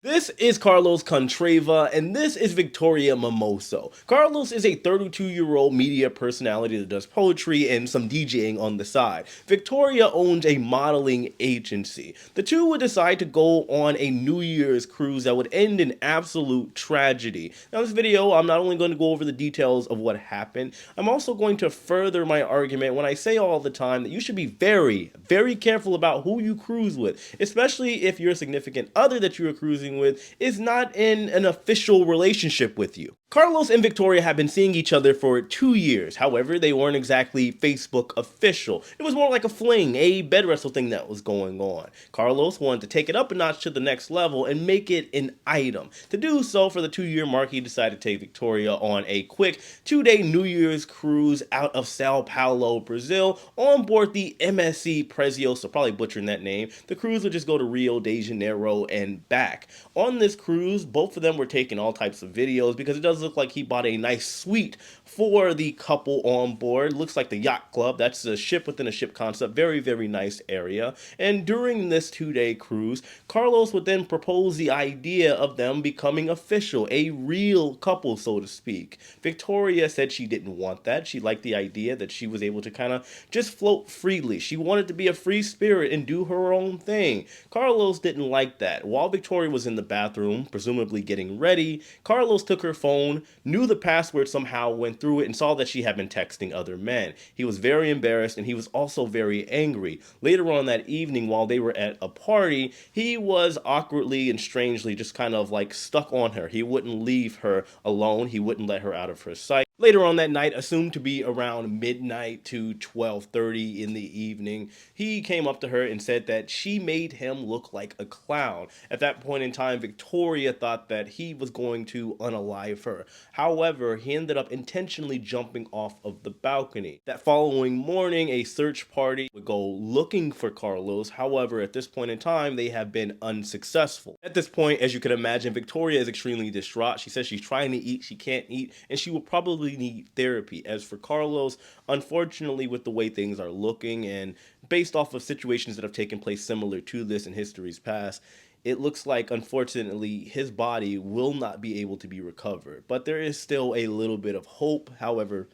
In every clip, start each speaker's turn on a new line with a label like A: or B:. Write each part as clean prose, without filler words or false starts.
A: This is Carlos Contrava, and this is Victoria Mimoso. Carlos is a 32-year-old media personality that does poetry and some DJing on the side. Victoria owns a modeling agency. The two would decide to go on a New Year's cruise that would end in absolute tragedy. Now, in this video, I'm not only going to go over the details of what happened, I'm also going to further my argument when I say all the time that you should be very, very careful about who you cruise with, especially if your significant other that you are cruising with is not in an official relationship with you. Carlos and Victoria have been seeing each other for 2 years. However, they weren't exactly Facebook official. It was more like a fling, a bed wrestle thing that was going on. Carlos wanted to take it up a notch to the next level and make it an item. To do so, for the 2-year mark, he decided to take Victoria on a quick 2-day New Year's cruise out of Sao Paulo, Brazil, on board the MSC Prezio, so probably butchering that name. The cruise would just go to Rio de Janeiro and back. On this cruise, both of them were taking all types of videos because it does look like he bought a nice suite for the couple on board. Looks like the yacht club. That's a ship within a ship concept. Very, very nice area. And during this 2-day cruise, Carlos would then propose the idea of them becoming official, a real couple, so to speak. Victoria said she didn't want that. She liked the idea that she was able to kind of just float freely. She wanted to be a free spirit and do her own thing. Carlos didn't like that. While Victoria was in the bathroom, presumably getting ready, Carlos took her phone, knew the password somehow, went through it, and saw that she had been texting other men. He was very embarrassed, and he was also very angry. Later on that evening, while they were at a party, he was awkwardly and strangely just kind of like stuck on her. He wouldn't leave her alone. He wouldn't let her out of her sight. Later on that night, assumed to be around midnight to 12:30 in the evening, he came up to her and said that she made him look like a clown. At that point in time, Victoria thought that he was going to unalive her. However, he ended up intentionally jumping off of the balcony. That following morning, a search party would go looking for Carlos. However, at this point in time, they have been unsuccessful. At this point, as you can imagine, Victoria is extremely distraught. She says she's trying to eat, she can't eat, and she will probably need therapy. As for Carlos, unfortunately, with the way things are looking and based off of situations that have taken place similar to this in history's past, it looks like, unfortunately, his body will not be able to be recovered. But there is still a little bit of hope. However,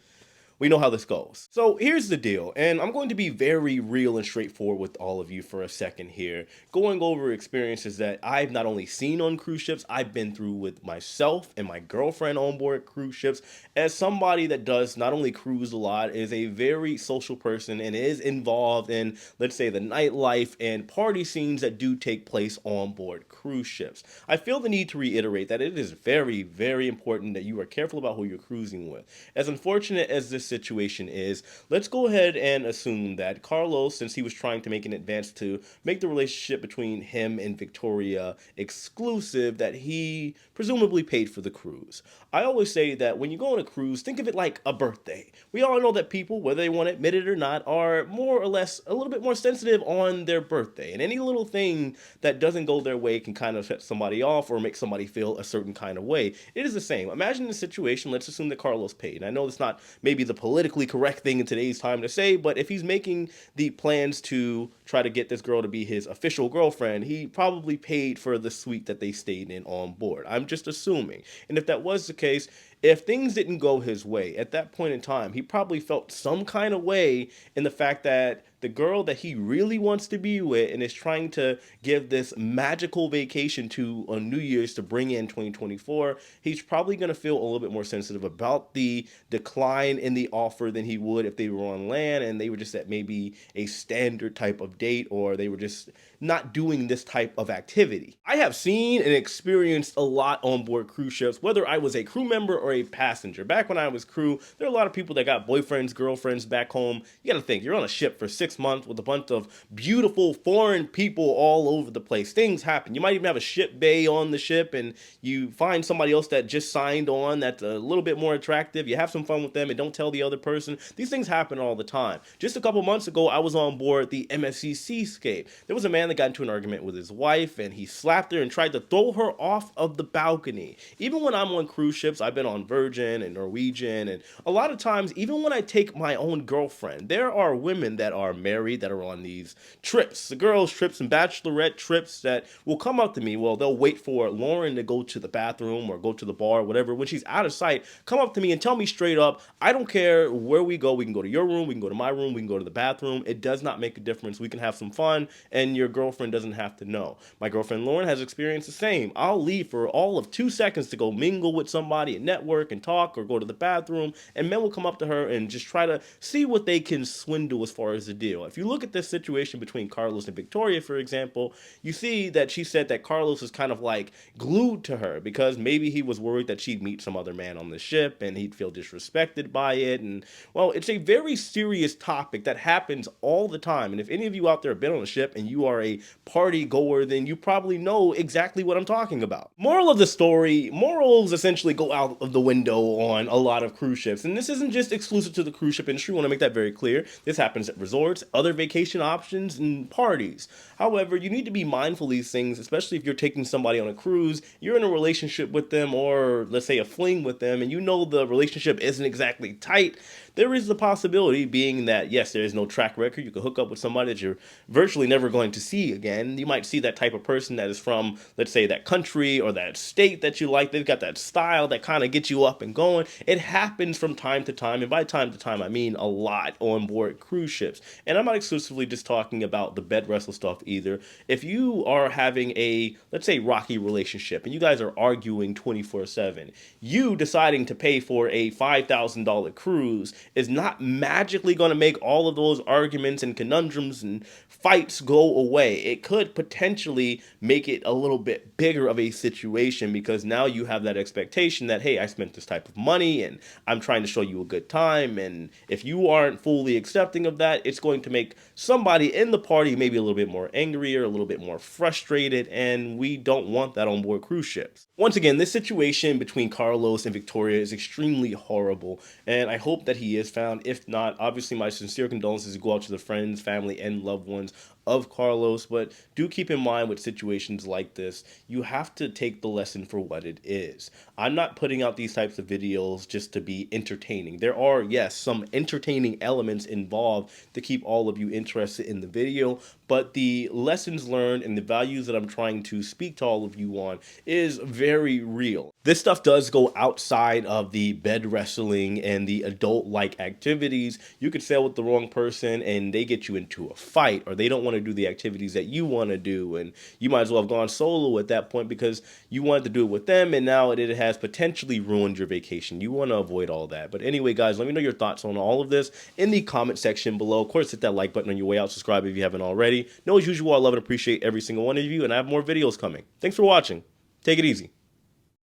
A: we know how this goes. So here's the deal, and I'm going to be very real and straightforward with all of you for a second here, going over experiences that I've not only seen on cruise ships, I've been through with myself and my girlfriend on board cruise ships. As somebody that does not only cruise a lot, is a very social person and is involved in, let's say, the nightlife and party scenes that do take place on board cruise ships. I feel the need to reiterate that it is very, very important that you are careful about who you're cruising with. As unfortunate as this situation is, let's go ahead and assume that Carlos, since he was trying to make an advance to make the relationship between him and Victoria exclusive, that he presumably paid for the cruise. I always say that when you go on a cruise, think of it like a birthday. We all know that people, whether they want to admit it or not, are more or less a little bit more sensitive on their birthday, and any little thing that doesn't go their way can kind of set somebody off or make somebody feel a certain kind of way. It is the same. Imagine the situation, let's assume that Carlos paid, and I know it's not maybe the politically correct thing in today's time to say, but if he's making the plans to try to get this girl to be his official girlfriend, he probably paid for the suite that they stayed in on board. I'm just assuming. And if that was the case, if things didn't go his way at that point in time, he probably felt some kind of way in the fact that the girl that he really wants to be with and is trying to give this magical vacation to on New Year's to bring in 2024, he's probably going to feel a little bit more sensitive about the decline in the offer than he would if they were on land and they were just at maybe a standard type of date, or they were just not doing this type of activity. I have seen and experienced a lot on board cruise ships, whether I was a crew member or a passenger. Back when I was crew, there are a lot of people that got boyfriends, girlfriends back home. You got to think, you're on a ship for 6 months with a bunch of beautiful foreign people all over the place. Things happen. You might even have a ship bay on the ship and you find somebody else that just signed on that's a little bit more attractive. You have some fun with them and don't tell the other person. These things happen all the time. Just a couple months ago, I was on board the MSC Seascape. There was a man man that got into an argument with his wife, and he slapped her and tried to throw her off of the balcony. Even when I'm on cruise ships, I've been on Virgin and Norwegian, and a lot of times, even when I take my own girlfriend, there are women that are married that are on these trips, the girls' trips and bachelorette trips, that will come up to me. Well, they'll wait for Lauren to go to the bathroom or go to the bar, or whatever. When she's out of sight, come up to me and tell me straight up, I don't care where we go. We can go to your room, we can go to my room, we can go to the bathroom. It does not make a difference. We can have some fun, and your girlfriend doesn't have to know. My girlfriend Lauren has experienced the same. I'll leave for all of 2 seconds to go mingle with somebody and network and talk or go to the bathroom, and men will come up to her and just try to see what they can swindle as far as the deal. If you look at this situation between Carlos and Victoria, for example, you see that she said that Carlos is kind of like glued to her because maybe he was worried that she'd meet some other man on the ship and he'd feel disrespected by it. And well, it's a very serious topic that happens all the time. And if any of you out there have been on a ship and you are a party goer, then you probably know exactly what I'm talking about. Moral of the story, morals essentially go out of the window on a lot of cruise ships. And this isn't just exclusive to the cruise ship industry. I want to make that very clear. This happens at resorts, other vacation options, and parties. However, you need to be mindful of these things, especially if you're taking somebody on a cruise, you're in a relationship with them, or let's say a fling with them, and you know the relationship isn't exactly tight. There is the possibility, being that, yes, there is no track record. You could hook up with somebody that you're virtually never going to see again. You might see that type of person that is from, let's say, that country or that state that you like. They've got that style that kind of gets you up and going. It happens from time to time, and by time to time, I mean a lot on board cruise ships. And I'm not exclusively just talking about the bed wrestle stuff either. If you are having a, let's say, rocky relationship, and you guys are arguing 24/7, you deciding to pay for a $5,000 cruise is not magically going to make all of those arguments and conundrums and fights go away. It could potentially make it a little bit bigger of a situation, because now you have that expectation that, hey, I spent this type of money and I'm trying to show you a good time. And if you aren't fully accepting of that, it's going to make somebody in the party maybe a little bit more angrier, a little bit more frustrated, and we don't want that on board cruise ships. Once again, this situation between Carlos and Victoria is extremely horrible, and I hope that he is found. If not, obviously my sincere condolences go out to the friends, family, and loved ones of Carlos. But do keep in mind, with situations like this, you have to take the lesson for what it is. I'm not putting out these types of videos just to be entertaining. There are, yes, some entertaining elements involved to keep all of you interested in the video, but the lessons learned and the values that I'm trying to speak to all of you on is very real. This stuff does go outside of the bed wrestling and the adult-like activities. You could sail with the wrong person and they get you into a fight, or they don't want to do the activities that you want to do, and you might as well have gone solo at that point because you wanted to do it with them, and now it has potentially ruined your vacation. You want to avoid all that. But anyway, guys, let me know your thoughts on all of this in the comment section below. Of course, hit that like button on your way out. Subscribe if you haven't already. Know, as usual, I love and appreciate every single one of you, and I have more videos coming. Thanks for watching. Take it easy.